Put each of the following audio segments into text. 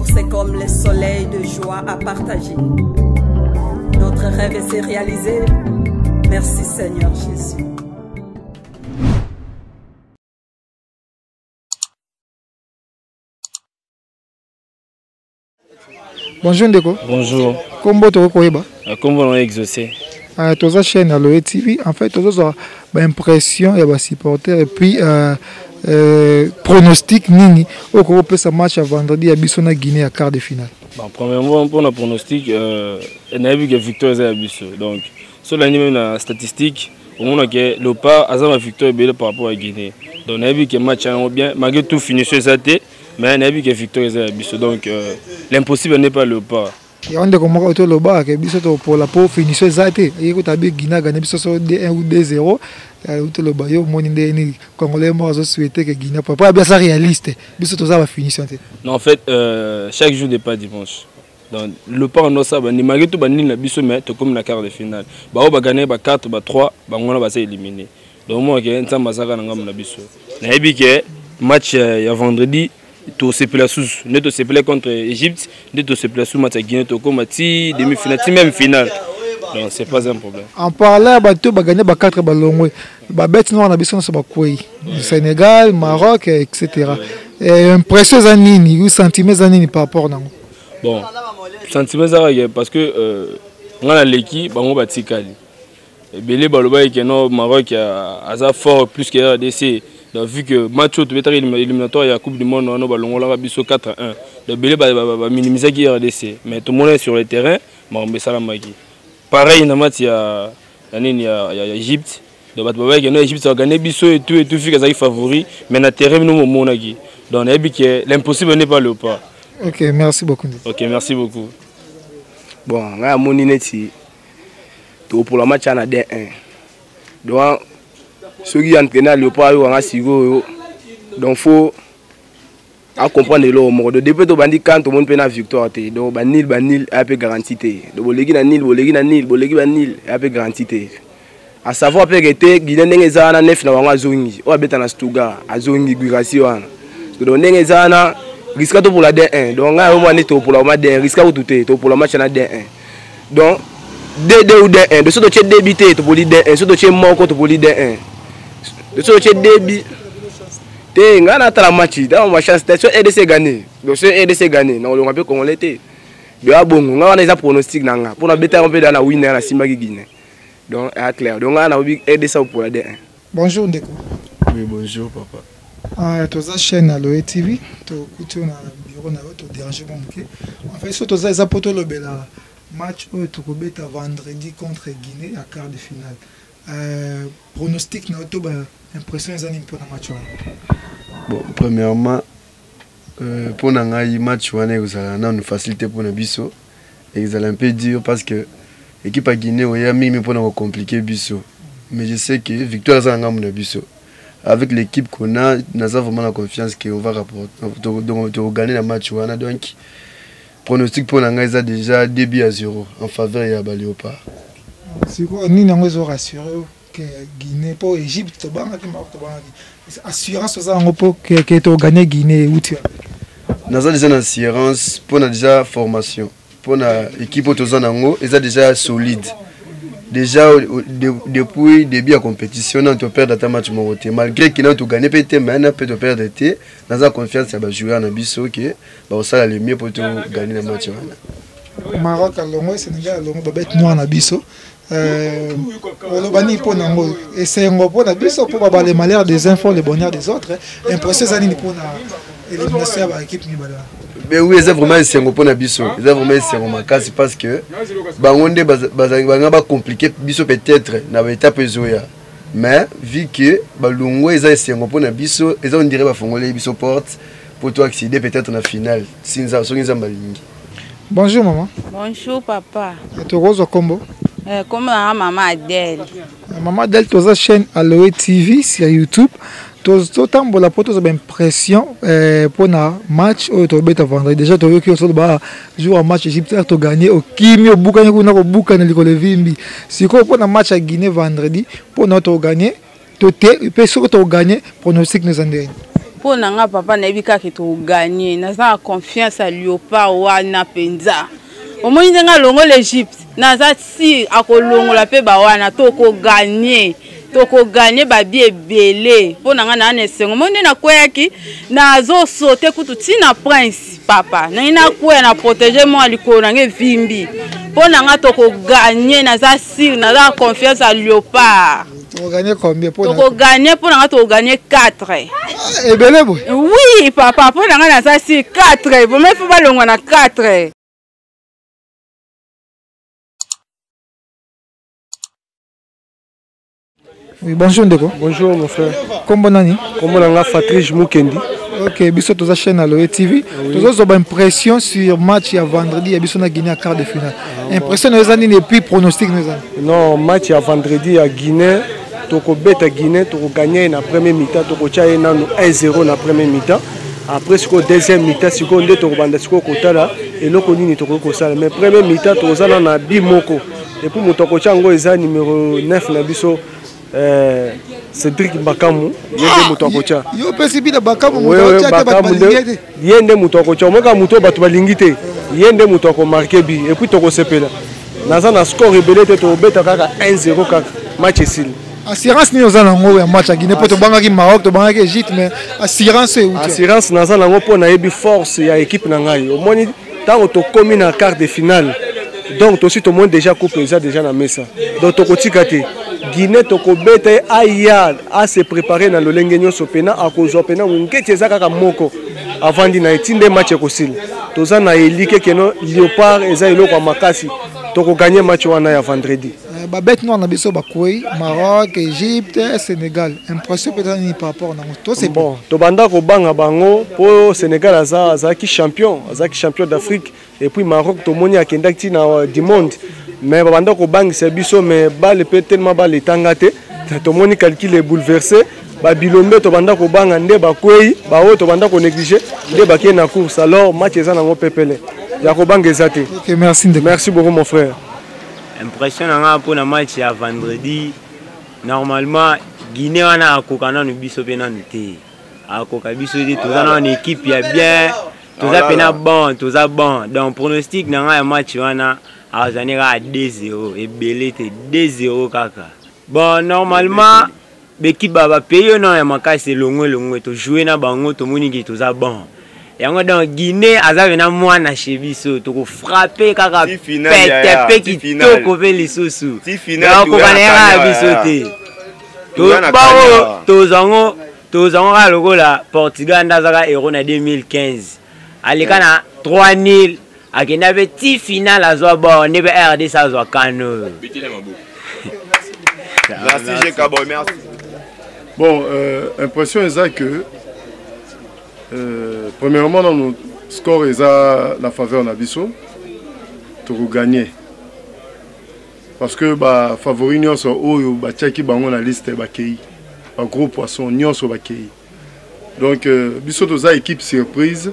L'amour c'est comme le soleil de joie à partager. Notre rêve s'est réalisé. Merci Seigneur Jésus. Bonjour Ndeko. Bonjour. Comment tu vas? Comment on a exaucé? Tu as chaîne Aloe TV. En fait, tu as l'impression et supporter et puis pronostic nini au cours de ce match à vendredi à Bissona Guinée à quart de finale. Bon, premièrement, pour le pronostic, il y a eu que victoire à Bisso. Donc, sur la statistique, au moment que le pas a une victoire par rapport à Guinée. Donc, il y a eu que le match a bien, malgré tout fini sur ça, mais il y a eu que victoire à Bisso. Donc, l'impossible n'est pas le pas. Et on a commencé le bas que Bisso pour la peau finit sur ça. Et quand tu as Guinée gagné Bisso sur 1 ou 2-0, le bas yo mon indé congolais moi je souhaitais que Guinée pas bien ça réaliste. Bisso tout ça va finir sur. Non, en fait, chaque jour n'est pas dimanche. Donc, le pas en ça, malgré tout, il y a Bisso mais comme la quart de finale. On va gagner 4, 3, on va s'éliminer. Donc, moi, je suis un massacre dans la Bisso. Il y a eu match vendredi. Tu se places sous, tu se places contre l'Égypte, tu se places sous match à Guinée, tu comme demi-finale, même finale. Donc c'est pas un problème. En parlant, tu vas gagner 4 ballons. Bête non, on a besoin de Sénégal, Maroc, etc. Impression zanini, ou sentiment zanini par rapport à bon, sentiment zanini parce que on a l'équipe, on va tikali. Belé baloba qui non Maroc a fort plus que RDC. Donc, vu que match éliminatoire, il y a la Coupe du Monde, on a 4-1. Donc, Belé va minimiser qui RDC. Mais tout le monde est sur le terrain, on va ça la magie. Pareil, il y a l'Égypte. Donc, l'Égypte a gagné Bisso et tout, vu qu'ils sont favoris. Mais dans le terrain, nous sommes là. Donc, l'impossible n'est pas le pas. Ok, merci beaucoup. Ok, merci beaucoup. Bon, on a mon inéti. Pour le match, on a 1. Donc, ceux qui entraînent le pas, on a sigo. Donc, il faut comprendre le mode. Depuis que tu quand tout le monde peut la victoire, donc banil a peu garantie. Donc, bolegi na nil, banil a peu garantie. À savoir que Guinée n'est pas 9 na wanga zongi. On a bêta na Stuga, a zongi guigration. Donc, n'est pas risque pour la D1. Donc, on a au moins pour la match D1, risque pour le match na D1. Donc, D2 ou D1, de ce que tu as débité, tu peux dire D1, de ce que tu as manqué, tu peux dire D1. De ce que tu as débité, tu as match, tu as une chance, tu as RDC gagné. Donc, si RDC gagné, on a pu qu'on l'était. Donc, on a des pronostics pour la bêta, on peut dans la winner à la Simagi Guinée. Donc, c'est clair. Donc, on a RDC pour la D1. Bonjour, Ndeko. Oui, bonjour, papa. Tu as chaîne Aloe TV, tu as un bureau, tu as dérangé mon bouquet. En fait, tu as un poteau le bela. Match où tu as vendredi contre Guinée à quart de finale. Pronostic, tu as impression pour le match. Bon, premièrement, pour le match, vous avez une facilité pour le Bisso. Et vous allez un peu dur parce que l'équipe à Guinée, vous avez mis pour compliquer Bisso. Mais je sais que victoire est un Bisso. Avec l'équipe qu'on a, nous avons vraiment la confiance qu'on va gagner le match. Donc, pronostic pour l'Anga est déjà 2-0 en faveur de la Léopard. C'est quoi? Nous avons rassuré que Guinée pour l'Égypte, assurance pour que tu gagnes Guinée. Nous avons déjà une assurance pour la formation. Pour l'équipe qui est déjà solide. Déjà, depuis le début de la compétition, on a perdu le match. Malgré qu'il a gagné, on a perdu. Nous avons confiance à jouer en Abisso que ça le mieux pour gagner le match. Maroc, le Sénégal, le Babette Noir en Abisso. Le bani pour Nango. Et c'est un pour Abisso pour avoir les malheurs des infos, les bonheurs des autres. Impression pour l'élimination de l'équipe. Mais oui, c'est vraiment un sérum pour Nabisso. C'est vraiment un sérum parce que Bangonde va compliquer Bisso peut-être dans l'étape Zoya. Mais vu que Balungo est un sérum pour Nabisso, ils ont dirait que Bisso porte pour toi accéder peut-être en finale. Bonjour maman. Bonjour papa. Tu es combo? Comment maman Adèle? Maman Adèle, tu as une chaîne Aloe TV sur YouTube. Tu as une impression pour le match où tu as vendredi. Déjà, tu as joué un match égyptien, tu as gagné au Kimi, au Boukane, au Boukane, au Vimbi. Si tu as un match à Guinée vendredi, pour nous, tu as gagné. Tu as gagné, pronostic nous en donne. Pour nga papa na ebika ki to gagner. Naza confiance à Léopard wana penza. Au moins nga longo l'Égypte. Naza si akolongola pe ba wana to ko gagner. Toko gagner ba bi ebele po na nga na nesengo monde na kweki na zo sauter kutu tina prince papa na ina kwe na protéger moi likolo na nge vimbi po na nga toko gagner na za sir na za confiance à Léopard. Toko gagner combien po na? Toko gagner po na nga toko gagner 4. Ebele boy. Oui papa po na nga na za sir 4 bo me faut ba longo na 4. Oui, bonjour Ndeko. Bonjour mon frère. Comment nani? Comment on a Fatrice Mukendi. Ok, biso toza chaîne Aloe TV. Toza une impression sur match il y a vendredi, il y a biso na Guinée à quart de finale. Impression nous ani et puis pronostic nous ani. Non, match à vendredi à Guinée, toko beta Guinée, toko gagner na première mi-temps, toko chaye na 1-0 na première mi-temps. Après ce deuxième mi-temps, si on est toko banda siko kotala et loko nini toko kosala. Mais première mi-temps toko zala na bimoko. Et pour mon toko chango eza numéro 9 na biso Cédric Bakamu, yende muto akocha. Yo pesi bi da Bakamu muto akocha ke babalingite. Yende muto akocha, moka muto batu balingite. Yende muto ako marqué bi et puis toko sepela. Naza na score rebelé te to beta kaka 1-0 kaka match ici. Assurance ni ozana ngo ya match à Guinée poto banga ki Maroc to banga ki Égypte mais assurance e uti. Assurance naza na ngo pona yebi force ya équipe na ngai. Au moins tant to komi na quart de finale. Donc aussi tout le monde déjà coupe déjà na mesa. Donc to kotikate Guinée toko bete aya a se préparer dans le lengenyo sopena a kozo pena ngeti ezaka ka moko avant dina etinde match ekosila toza na elike keno Léopard eza eloko makasi toko gagner match wana ya vendredi ba bête non na biso ba koi Maroc, Égypte, Sénégal. Impression peut-être ni par rapport na to c'est bon to banda ko banga bango po Sénégal aza ki champion d'Afrique et puis Maroc to moni akendaki na du monde. Mais banda ko bang c'est biso mais balle peut tellement balle tangate to moni calcul est bouleversé ba bilombe to banda ko banga nde ba kwei ba o to banda ko négliger nde ba na course alors match eza nango pepele ya ko banga ezate. OK, merci beaucoup mon frère. Impression nga pour na match ya vendredi normalement Guinée wana akokana no biso pena nte akoka biso de toza na une équipe ya bien toza pena bon toza bon donc pronostic na nga ya match wana azanira 2-0 et belete 2-0 kaka. Bon normalement l'équipe va payer non ya makasi longo to jouer na bango to moni ki toza bon. Yango dans Guinée azavena mwana chebiso to ko frapper kaka pete ki to ko ve lisusu. Donc ko banera bisote. To bawo to zango lokola Portugal ndazaka euro na 2015. Alikana 3-0 akenda petit final azwa bon nebe RD ça azwa kano. Merci. Bon, impression est que premièrement dans notre score est la faveur d'Abisso pour gagner. Parce que bah favori nous sont haut bah tchaki bango na liste bah kei un gros poisson nous sont bah kei. Donc Bisso toza équipe surprise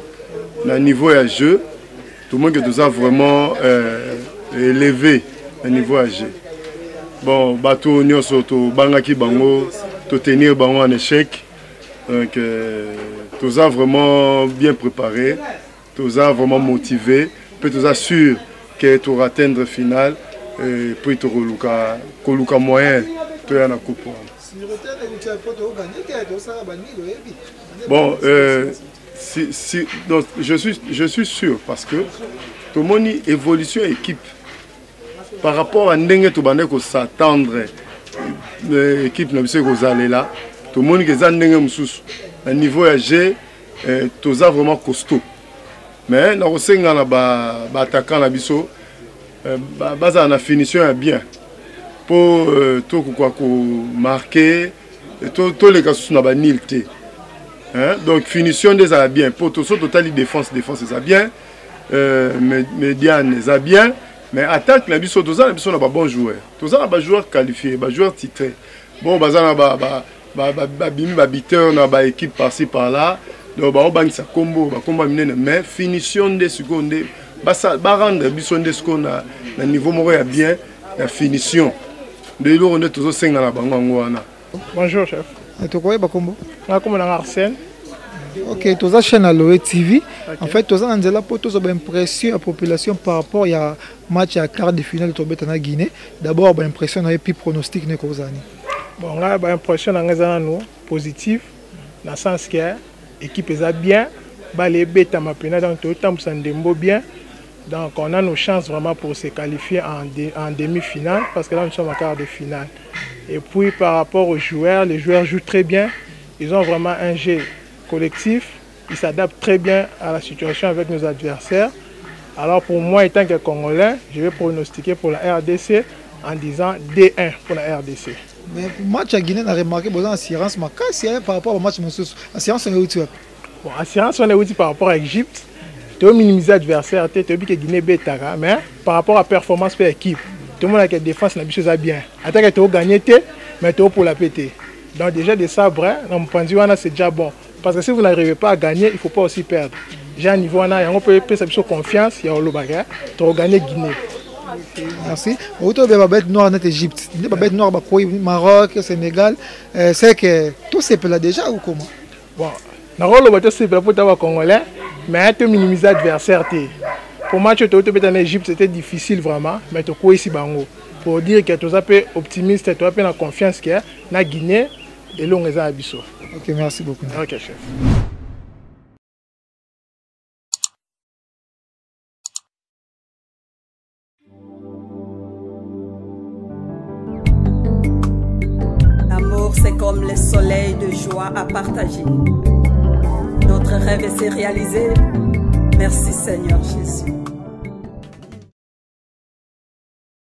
na niveau à jeu tout le monde que toza vraiment élevé à niveau à jeu. Bon bateau nous sont to bangaki bango to tenir bango en échec. Donc toza vraiment bien préparé, toza vraiment motivé, peut toza sûr que tu vas atteindre finale. Et puis tu vas moyen, tu vas la coupe. Bon, donc, je suis sûr parce que tout le monde évolution équipe par rapport à Ndenge tu vas s'attendre l'équipe ne sait que aller là. Tout le monde qui est à un niveau G, tu es vraiment costaud. Mais nous avons un attaquant la biso. Baza na finition est bien pour tout quoi marquer tout les cas na ba nilté hein donc finition déjà bien pour tout ça total défense c'est bien médiane c'est bien mais attaque la biso tout ça la biso na ba bon joueur tout ça na ba joueur qualifié ba joueur titré bon baza na ba bimi ba biteur na ba équipe par-ci par-là donc ba bang sa combo minene mais finition de seconde ba rendre biso ndesko na niveau moko ya bien la finition de l'eau on est toujours 5 na bango wana. Bonjour chef. Et toi quoi ba kombo? Na kombo na Arsène. Ok, tu as chaîne Aloe TV. En fait, tu as une impression à la population par rapport à match à quart de finale de la Guinée. D'abord, une impression et puis pronostic. Bon, on a une impression positive, dans le sens que l'équipe est bien, les bêtes donc bien. Donc on a nos chances vraiment pour se qualifier en demi-finale, parce que là nous sommes en quart de finale. Et puis par rapport aux joueurs, les joueurs jouent très bien. Ils ont vraiment un jeu collectif. Ils s'adaptent très bien à la situation avec nos adversaires. Alors pour moi, étant que Congolais, je vais pronostiquer pour la RDC en disant D1 pour la RDC. Mais pour le match à Guinée, on a remarqué besoin d'assurance par rapport au match monsieur. Assurance, on est où? Bon, assurance, on est où par rapport à l'Égypte? Tu as minimisé l'adversaire, tu as dit que Guinée bétara, mais par rapport à la performance de l'équipe, tout le monde a la défense, la chose bien. Attends que tu as gagné, mais tu as pour la péter. Donc déjà des sabres, c'est déjà bon. Parce que si vous n'arrivez pas à gagner, il ne faut pas aussi perdre. Déjà à niveau, on peut faire confiance, il y a le bagage, tu as gagné Guinée. Merci. Autour de la bête noire en Égypte, la bête noire Maroc, Sénégal, c'est que tout c'est là déjà ou comment? Bon, le bateau c'est pour les Congolais, mais tu minimises l'adversaire. Pour moi, tu es en Égypte, c'était difficile vraiment, mais tu es ici bango. Pour dire que tu es un peu optimiste, tu as un peu la confiance qu'il y a dans Guinée et l'on est à Abisso. Ok, merci beaucoup. Ok, chef. L'amour, c'est comme le soleil de joie à partager. Notre rêve s'est réalisé. Merci Seigneur Jésus.